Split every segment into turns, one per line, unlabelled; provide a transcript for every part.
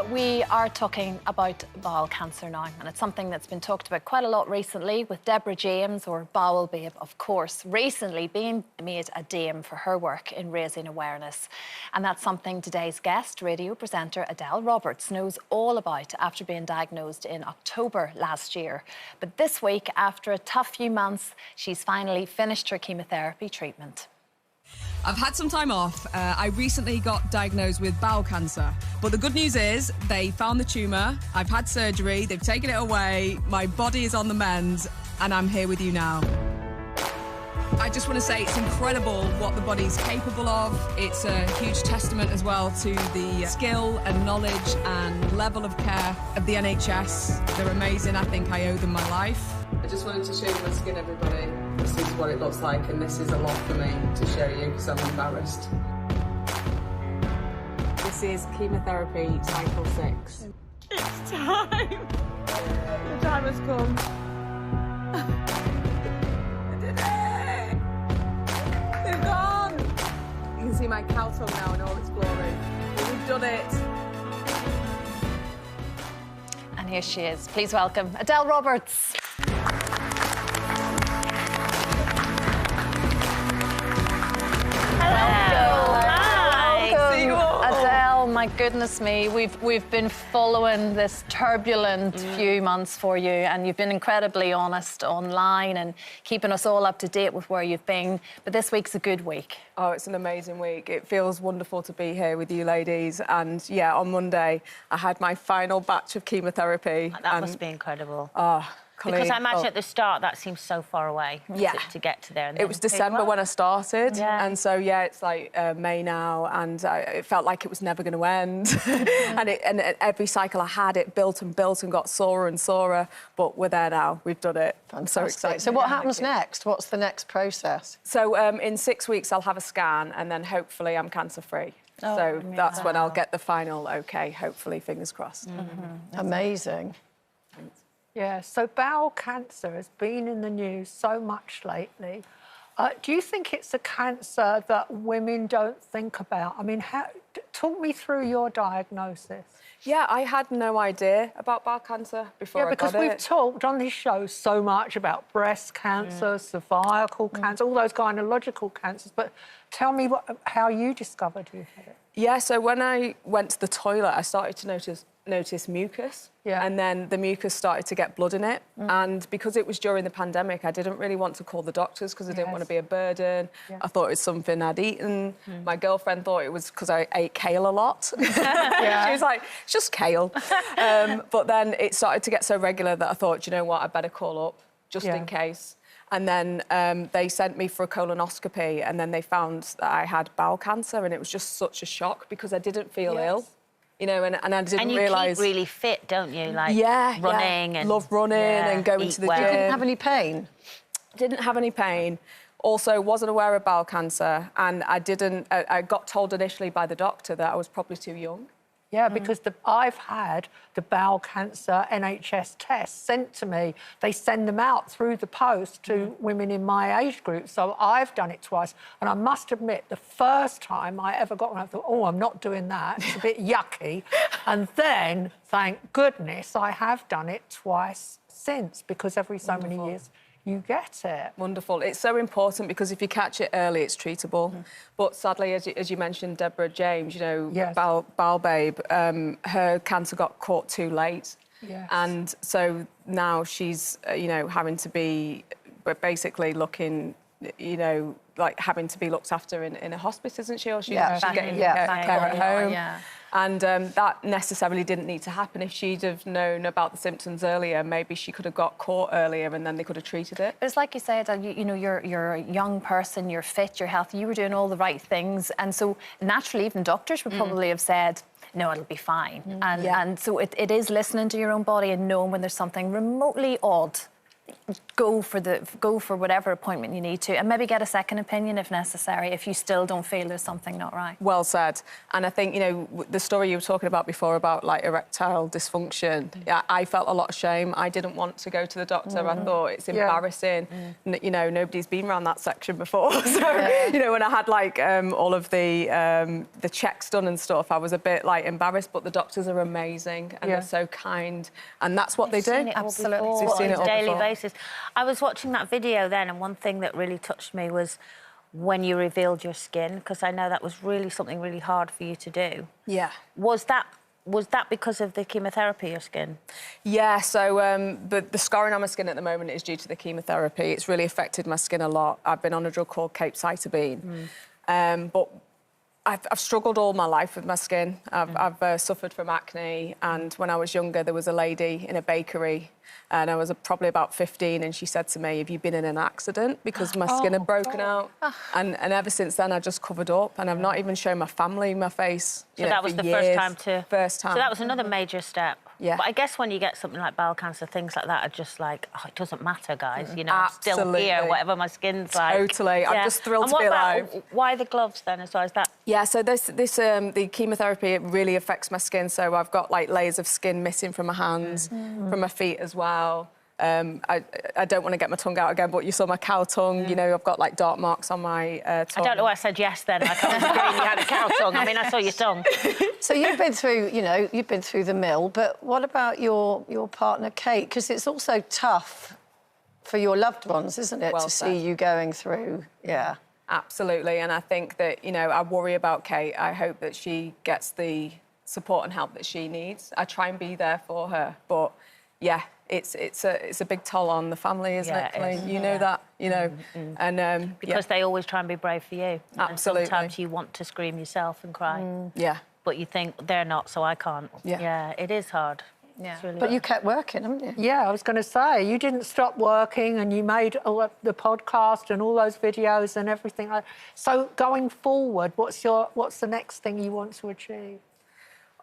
We are talking about bowel cancer now, and it's something that's been talked about quite a lot recently with Deborah James, or Bowel Babe, of course, recently being made a dame for her work in raising awareness. And that's something today's guest, radio presenter Adele Roberts, knows all about after being diagnosed in October last year. But this week, after a tough few months, she's finally finished her chemotherapy treatment.
I've had some time off. I recently got diagnosed with bowel cancer. But the good news is they found the tumour, I've had surgery, they've taken it away, my body is on the mend, and I'm here with you now. I just want to say it's incredible what the body's capable of. It's a huge testament as well to the skill and knowledge and level of care of the NHS. They're amazing. I think I owe them my life. I just wanted to show you my skin, everybody. This is what it looks like, and this is a lot for me to show you because I'm embarrassed. This is chemotherapy cycle 6.
It's time! The time has come. I did it! They've gone!
You can see my cow tongue now in all its glory. We've done it!
And here she is. Please welcome Adele Roberts. Adele, my goodness me, we've been following this turbulent few months for you, and you've been incredibly honest online and keeping us all up to date with where you've been. But this week's a good week.
Oh, it's an amazing week. It feels wonderful to be here with you ladies. And yeah, on Monday, I had my final batch of chemotherapy.
That must be incredible.
Oh,
because I imagine at the start that seems so far away to get to there. And
it was December when I started,
yeah.
And so yeah, it's like May now, and it felt like it was never going to end. and every cycle I had, it built and built and got sorer and sorer. But we're there now. We've done it.
Fantastic.
I'm so excited.
So what happens next? What's the next process?
So in 6 weeks I'll have a scan, and then hopefully I'm cancer-free.
Oh,
so that's when I'll get the final OK. Hopefully, fingers crossed.
Amazing.
Thanks.
Yeah, so bowel cancer has been in the news so much lately. Do you think it's a cancer that women don't think about? I mean, talk me through your diagnosis.
Yeah, I had no idea about bowel cancer before I got it.
Yeah, because we've talked on this show so much about breast cancer, cervical cancer, all those gynecological cancers, but tell me how you discovered you had it.
Yeah, so when I went to the toilet, I started to notice mucus.
Yeah.
And then the mucus started to get blood in it. And because it was during the pandemic, I didn't really want to call the doctors because I didn't want to be a burden. Yeah. I thought it was something I'd eaten. My girlfriend thought it was because I ate kale a lot. She was like, it's just kale. But then it started to get so regular that I thought, you know what, I better call up just in case. And then they sent me for a colonoscopy, and then they found that I had bowel cancer, and it was just such a shock because I didn't feel ill. You know, and I didn't realise...
And you keep really fit, don't you? Like running and...
Love running and going to the gym.
You didn't have any pain?
Didn't have any pain. Also, wasn't aware of bowel cancer, and I got told initially by the doctor that I was probably too young.
Yeah, because I've had the bowel cancer NHS tests sent to me. They send them out through the post to women in my age group. So I've done it twice. And I must admit, the first time I ever got one, I thought, oh, I'm not doing that. It's a bit yucky. And then, thank goodness, I have done it twice since, because every so many years you get it.
Wonderful. It's so important because if you catch it early, it's treatable. But sadly, as you mentioned, Deborah James, you know, Bowel Babe, her cancer got caught too late.
Yes.
And so now she's, you know, having to be basically looking, you know, like having to be looked after in a hospice, isn't she? Or she's getting care at home.
Yeah.
And that necessarily didn't need to happen. If she'd have known about the symptoms earlier, maybe she could have got caught earlier and then they could have treated it.
It's like you said, you know, you're a young person, you're fit, you're healthy, you were doing all the right things. And so naturally, even doctors would probably have said, no, it'll be fine. And so it is listening to your own body and knowing when there's something remotely odd go for whatever appointment you need to, and maybe get a second opinion if necessary, if you still don't feel there's something not right.
Well said. And I think, you know, the story you were talking about before about, like, erectile dysfunction, I felt a lot of shame. I didn't want to go to the doctor. I thought it's embarrassing. You know, nobody's been around that section before. So, you know, when I had, like, all of the checks done and stuff, I was a bit, like, embarrassed, but the doctors are amazing and they're so kind. And that's what they do.
Absolutely.
We've seen it
on a daily
before.
basis. I was watching that video then, and one thing that really touched me was when you revealed your skin, because I know that was really something really hard for you to do.
Yeah.
Was that because of the chemotherapy, your skin?
Yeah, so the scarring on my skin at the moment is due to the chemotherapy. It's really affected my skin a lot. I've been on a drug called capecitabine. But I've struggled all my life with my skin. I've suffered from acne, and when I was younger, there was a lady in a bakery, and I was probably about 15, and she said to me, "Have you been in an accident?" Because my skin had broken out. And ever since then, I just covered up, and I've not even shown my family my face.
So that was the first time to...
First time.
So that was another major step.
Yeah.
But I guess when you get something like bowel cancer, things like that are just like, oh, it doesn't matter, guys. You know, I'm still here, whatever my skin's like.
Totally. I'm just thrilled to be alive.
Why the gloves then as well? Is that...
Yeah, so the chemotherapy, it really affects my skin. So I've got, like, layers of skin missing from my hands, from my feet as well. I don't want to get my tongue out again, but you saw my cow tongue. You know, I've got, like, dark marks on my tongue.
I don't know why I said yes then. Like, I was agreeing you had a cow tongue. I mean, I saw your tongue.
So you've been through, you know, you've been through the mill, but what about your partner, Kate? Because it's also tough for your loved ones, isn't it, to see you going through,
Absolutely, and I think that, you know, I worry about Kate. I hope that she gets the support and help that she needs. I try and be there for her, but, yeah, it's a big toll on the family, isn't it, Colleen? You know that, you know. And
because they always try and be brave for you.
Absolutely.
And sometimes you want to scream yourself and cry.
Yeah.
But you think, they're not, so I can't. Yeah, it is hard.
Yeah.
Really
but you kept working, haven't you?
Yeah, I was going to say, you didn't stop working and you made the podcast and all those videos and everything. So going forward, what's the next thing you want to achieve?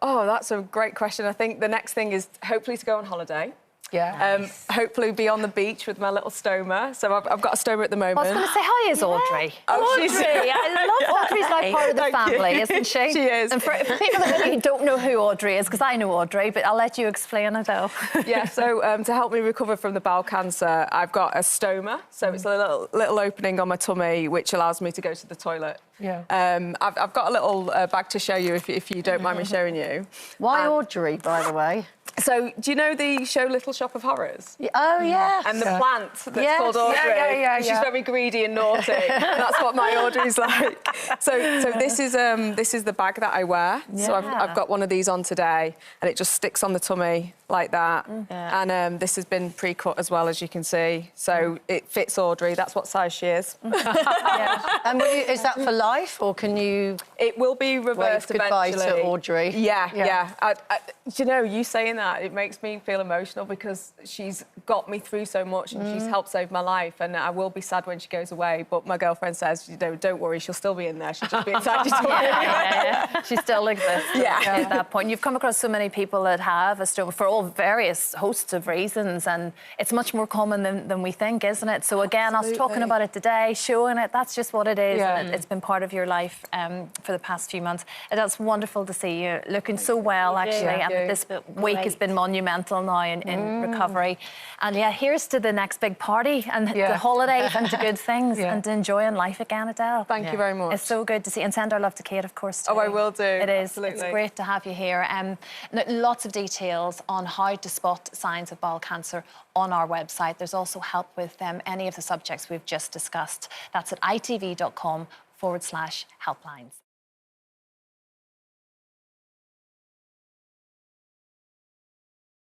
Oh, that's a great question. I think the next thing is hopefully to go on holiday.
Yeah.
Nice. Hopefully be on the beach with my little stoma. So I've got a stoma at the moment.
I was going to say, hi, is Audrey.
Oh,
Audrey, I love Audrey's like part of the family, isn't she?
She is.
And for people that really don't know who Audrey is, because I know Audrey, but I'll let you explain it, though.
Yeah, so to help me recover from the bowel cancer, I've got a stoma. So it's a little opening on my tummy, which allows me to go to the toilet.
Yeah.
I've got a little bag to show you if you don't mind me showing you.
Why Audrey, by the way?
So, do you know the show Little Shop of Horrors?
Oh, yes.
And the plant that's called Audrey.
Yeah.
She's very greedy and naughty. That's what my Audrey's like. So this is the bag that I wear.
Yeah.
So I've got one of these on today, and it just sticks on the tummy like that.
Yeah.
And this has been pre-cut as well, as you can see. So it fits Audrey. That's what size she is.
And is that for life, or can you...
It will be reversed
wave goodbye
eventually.
to Audrey?
Yeah. You know, you saying that, it makes me feel emotional because she's got me through so much and she's helped save my life, and I will be sad when she goes away. But my girlfriend says, you know, don't worry, she'll still be in there. She'll just be inside your tummy.
She still exists at that point. You've come across so many people that have a stoma for all various hosts of reasons, and it's much more common than we think, isn't it? So again, us talking about it today, showing it, that's just what it is. And it's been part of your life for the past few months. And that's wonderful to see you looking so well, actually. And this week has been monumental now in recovery. And here's to the next big party and the holidays and the good things and enjoying life again, Adele.
Thank you very much.
It's so good to see. And send our love to Kate, of course, too.
Oh, I will do.
It is.
Absolutely.
It's great to have you here. Lots of details on how to spot signs of bowel cancer on our website. There's also help with any of the subjects we've just discussed. That's at itv.com/helplines.